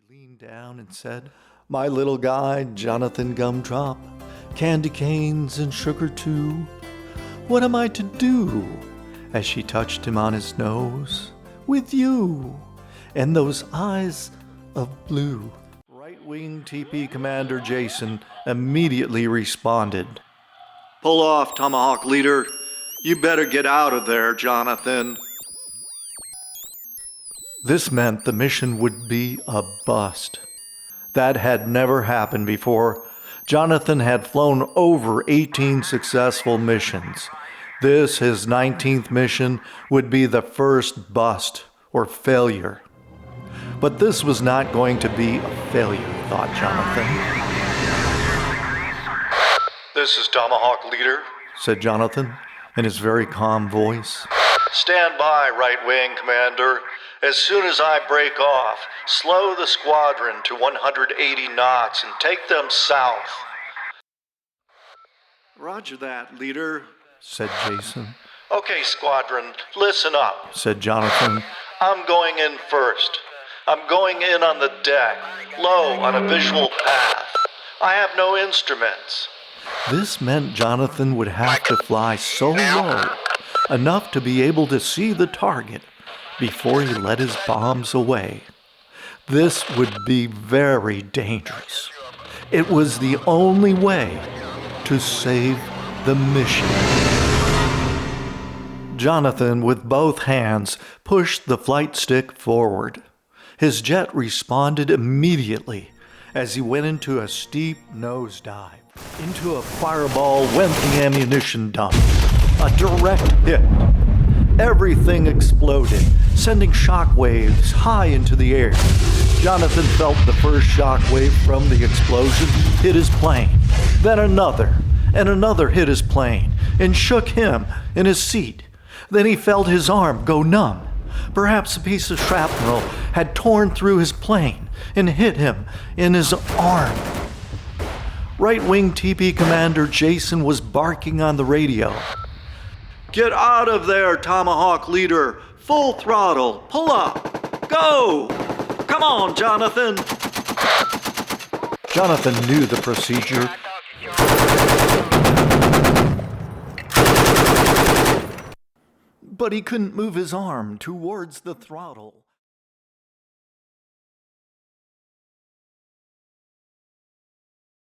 leaned down and said, "My little guy, Johnathan Gumdrop, candy canes and sugar too. What am I to do?" As she touched him on his nose, "With you, and those eyes of blue." Right-wing TP Commander Jason immediately responded, "Pull off, Tomahawk Leader. You better get out of there, Johnathan." This meant the mission would be a bust. That had never happened before. Johnathan had flown over 18 successful missions. This, his 19th mission, would be the first bust or failure. But this was not going to be a failure, thought Johnathan. "This is Tomahawk Leader," said Johnathan in his very calm voice. "Stand by, right-wing commander. As soon as I break off, slow the squadron to 180 knots and take them south." "Roger that, leader," said Jason. "Okay, squadron, listen up," said Johnathan. "I'm going in first. I'm going in on the deck, low on a visual path. I have no instruments." This meant Johnathan would have to fly so low, enough to be able to see the target before he let his bombs away. This would be very dangerous. It was the only way to save the mission. Johnathan, with both hands, pushed the flight stick forward. His jet responded immediately as he went into a steep nosedive. Into a fireball went the ammunition dump. A direct hit. Everything exploded, sending shock waves high into the air. Johnathan felt the first shock wave from the explosion hit his plane. Then another, and another hit his plane and shook him in his seat. Then he felt his arm go numb. Perhaps a piece of shrapnel had torn through his plane and hit him in his arm. Right-wing TP Commander Jason was barking on the radio. "Get out of there, Tomahawk Leader! Full throttle! Pull up! Go! Come on, Johnathan!" Johnathan knew the procedure. But he couldn't move his arm towards the throttle.